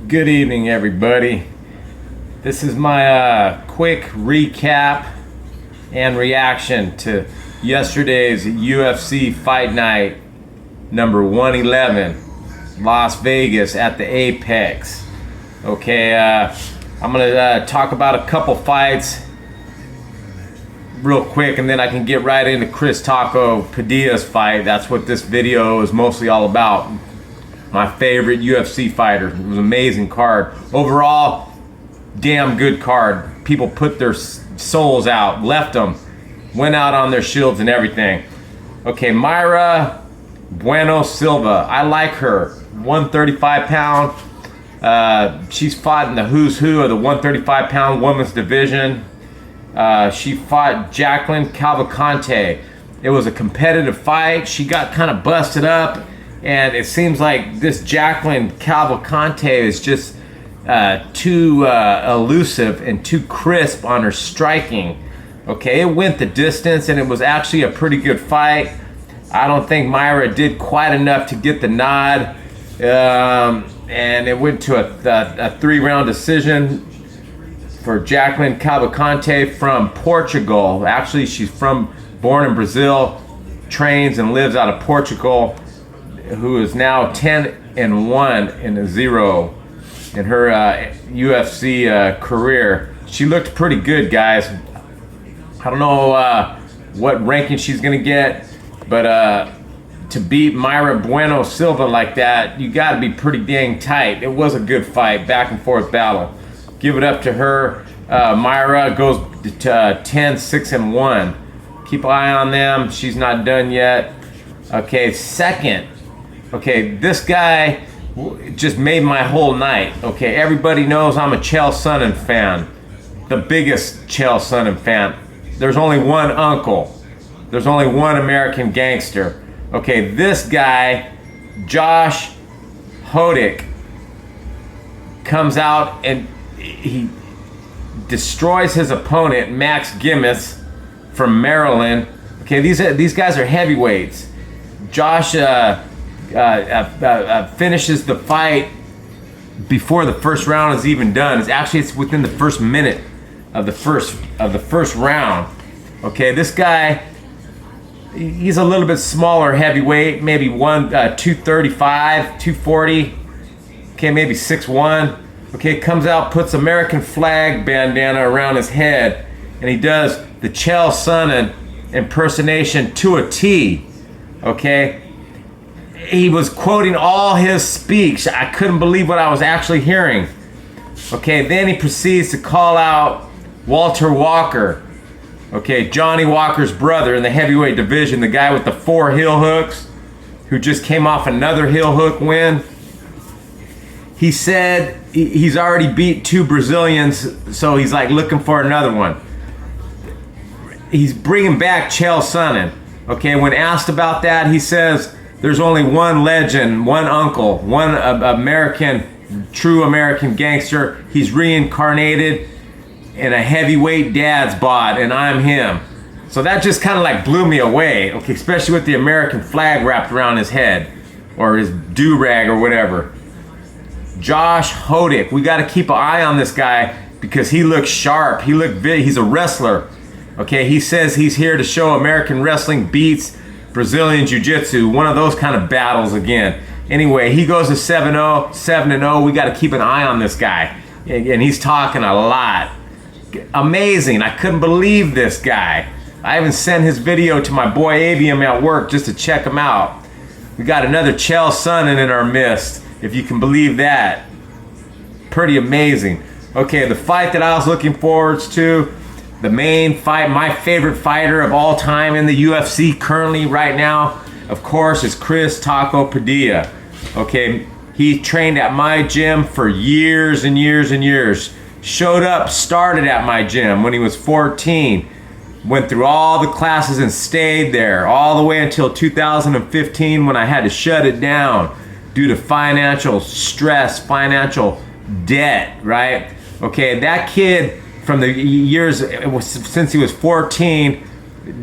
Good evening, everybody. This is my quick recap and reaction to yesterday's UFC Fight Night number 111, Las Vegas at the Apex. Okay, I'm gonna talk about a couple fights real quick, and then I can get right into Chris Taco Padilla's fight. That's what this video is mostly all about. My favorite UFC fighter. It was an amazing card. Overall, damn good card. People put their souls out, left them, went out on their shields and everything. Okay, Mayra Bueno Silva. I like her. 135 pound. She's fought in the who's who of the 135 pound women's division. She fought Jacqueline Cavalcante. It was a competitive fight. She got kind of busted up. And it seems like this Jacqueline Cavalcante is just too elusive and too crisp on her striking. Okay, it went the distance and it was actually a pretty good fight. I don't think Mayra did quite enough to get the nod. And it went to a 3-round decision for Jacqueline Cavalcante from Portugal. Actually, she's born in Brazil, trains and lives out of Portugal, who is now 10-1 in a 0 in her UFC career. She looked pretty good, guys. I don't know what ranking she's gonna get, but to beat Mayra Bueno Silva like that, you gotta be pretty dang tight. It was a good fight, back and forth battle. Give it up to her. Mayra goes to 10-6-1. Keep an eye on them. She's not done yet. Okay, second. Okay, this guy just made my whole night. Okay, everybody knows I'm a Chael Sonnen fan. The biggest Chael Sonnen fan. There's only one uncle. There's only one American gangster. Okay, this guy, Josh Hodick, comes out and he destroys his opponent, Max Gimis from Maryland. Okay, these guys are heavyweights. Josh finishes the fight before the first round is even done. It's within the first minute of the first round. Okay, this guy, he's a little bit smaller heavyweight, maybe 235, 240. Okay, maybe 6'1". Okay, comes out, puts American flag bandana around his head, and he does the Chael Sonnen impersonation to a T. Okay. He was quoting all his speech. I couldn't believe what I was actually hearing. Okay, then he proceeds to call out Walter Walker. Okay, Johnny Walker's brother in the heavyweight division, the guy with the 4 heel hooks, who just came off another heel hook win. He said he's already beat 2 Brazilians, so he's like looking for another one. He's bringing back Chael Sonnen. Okay, when asked about that, he says, there's only one legend, one uncle, one American, true American gangster. He's reincarnated in a heavyweight dad's bod, and I'm him. So that just kind of like blew me away, okay, especially with the American flag wrapped around his head, or his do-rag or whatever. Josh Hodick, we got to keep an eye on this guy because he looks sharp. He's a wrestler. Okay, he says he's here to show American wrestling beats Brazilian Jiu-Jitsu, one of those kind of battles again. Anyway, he goes to 7-0. We got to keep an eye on this guy. And he's talking a lot. Amazing. I couldn't believe this guy. I even sent his video to my boy Avium at work just to check him out. We got another Chael Sonnen in our midst, if you can believe that. Pretty amazing. Okay, the fight that I was looking forward to, the main fight, my favorite fighter of all time in the UFC currently right now, of course, is Chris Taco Padilla. Okay, he trained at my gym for years and years and years. Started at my gym when he was 14. Went through all the classes and stayed there all the way until 2015 when I had to shut it down due to financial stress, financial debt, right? Okay, that kid from the years since he was 14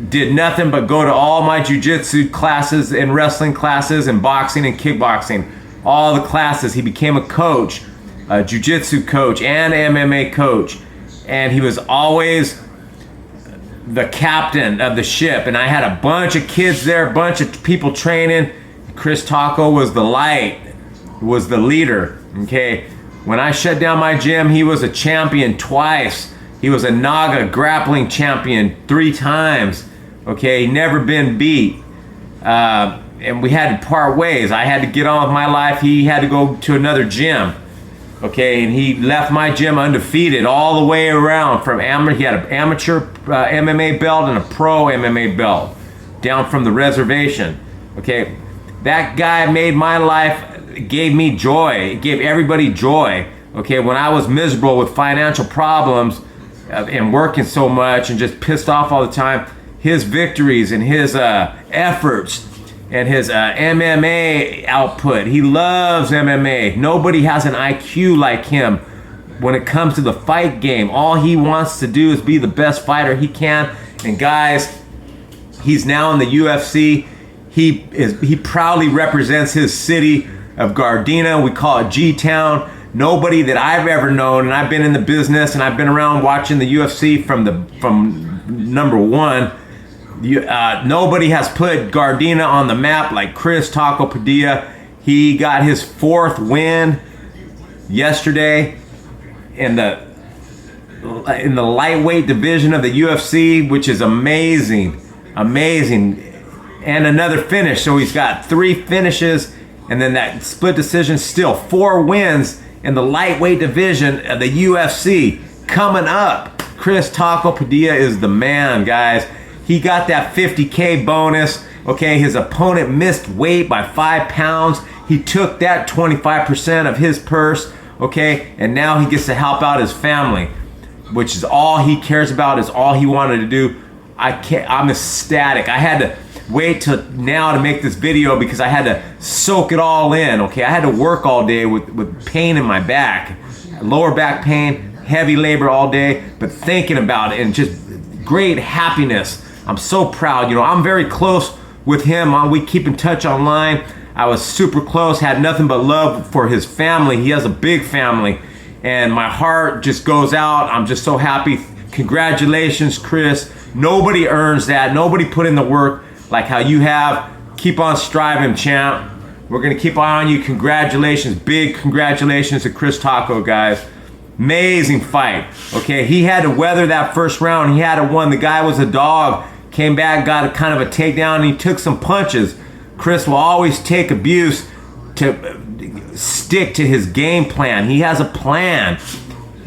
did nothing but go to all my jiu-jitsu classes and wrestling classes and boxing and kickboxing. All the classes. He became a coach a jiu-jitsu coach and MMA coach, and he was always the captain of the ship. And I had a bunch of kids there, a bunch of people training. Chris Taco was the light, was the leader. Okay, when I shut down my gym, he was a champion twice. He was a Naga grappling champion 3 times. Okay, never been beat. And we had to part ways. I had to get on with my life. He had to go to another gym. Okay, and he left my gym undefeated all the way around. He had an amateur MMA belt and a pro MMA belt down from the reservation. Okay, that guy made my life, gave me joy, gave everybody joy. Okay, when I was miserable with financial problems and working so much and just pissed off all the time, his victories and his efforts and his MMA output. He loves MMA. Nobody has an IQ like him when it comes to the fight game. All he wants to do is be the best fighter he can. And guys, he's now in the UFC. He proudly represents his city of Gardena. We call it G-Town. Nobody that I've ever known, and I've been in the business and I've been around watching the UFC from number one. Nobody has put Gardena on the map like Chris Taco Padilla. He got his 4th win yesterday in the lightweight division of the UFC, which is amazing, and another finish. So he's got 3 finishes, and then that split decision. Still 4 wins in the lightweight division of the UFC coming up. Chris Taco Padilla is the man, guys. He got that $50K bonus. Okay, his opponent missed weight by 5 pounds. He took that 25% of his purse. Okay, and now he gets to help out his family, which is all he cares about, is all he wanted to do. I'm ecstatic. I had to wait till now to make this video because I had to soak it all in. Okay, I had to work all day with pain in my back, lower back pain, heavy labor all day, but thinking about it and just great happiness. I'm so proud. You know, I'm very close with him. We keep in touch online. I was super close, had nothing but love for his family. He has a big family, and my heart just goes out. I'm just so happy. Congratulations, Chris. Nobody earns that. Nobody put in the work like how you have. Keep on striving, champ. We're going to keep on you. Congratulations. Big congratulations to Chris Taco, guys. Amazing fight. Okay, he had to weather that first round. He had to win. The guy was a dog. Came back, got a kind of a takedown, and he took some punches. Chris will always take abuse to stick to his game plan. He has a plan.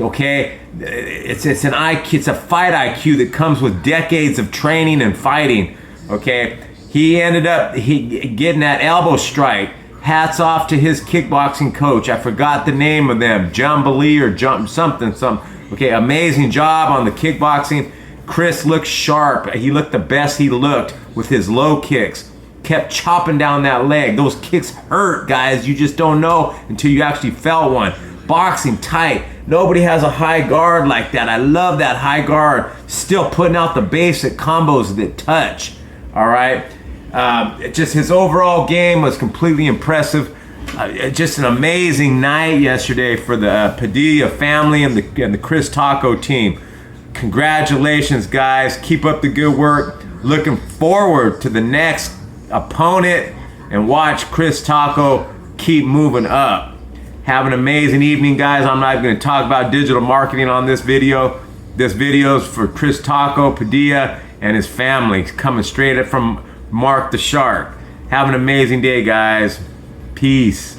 Okay, it's an IQ. It's a fight IQ that comes with decades of training and fighting. Okay, he ended up getting that elbow strike. Hats off to his kickboxing coach. I forgot the name of them. Jumbali or something. Okay, amazing job on the kickboxing. Chris looked sharp. He looked the best he looked with his low kicks. Kept chopping down that leg. Those kicks hurt, guys. You just don't know until you actually felt one. Boxing tight. Nobody has a high guard like that. I love that high guard. Still putting out the basic combos that touch. All right. Just his overall game was completely impressive. Just an amazing night yesterday for the Padilla family and the Chris Taco team. Congratulations, guys. Keep up the good work. Looking forward to the next opponent and watch Chris Taco keep moving up. Have an amazing evening, guys. I'm not going to talk about digital marketing on this video. This video is for Chris Taco Padilla and his family, coming straight up from Mark the Shark. Have an amazing day, guys. Peace.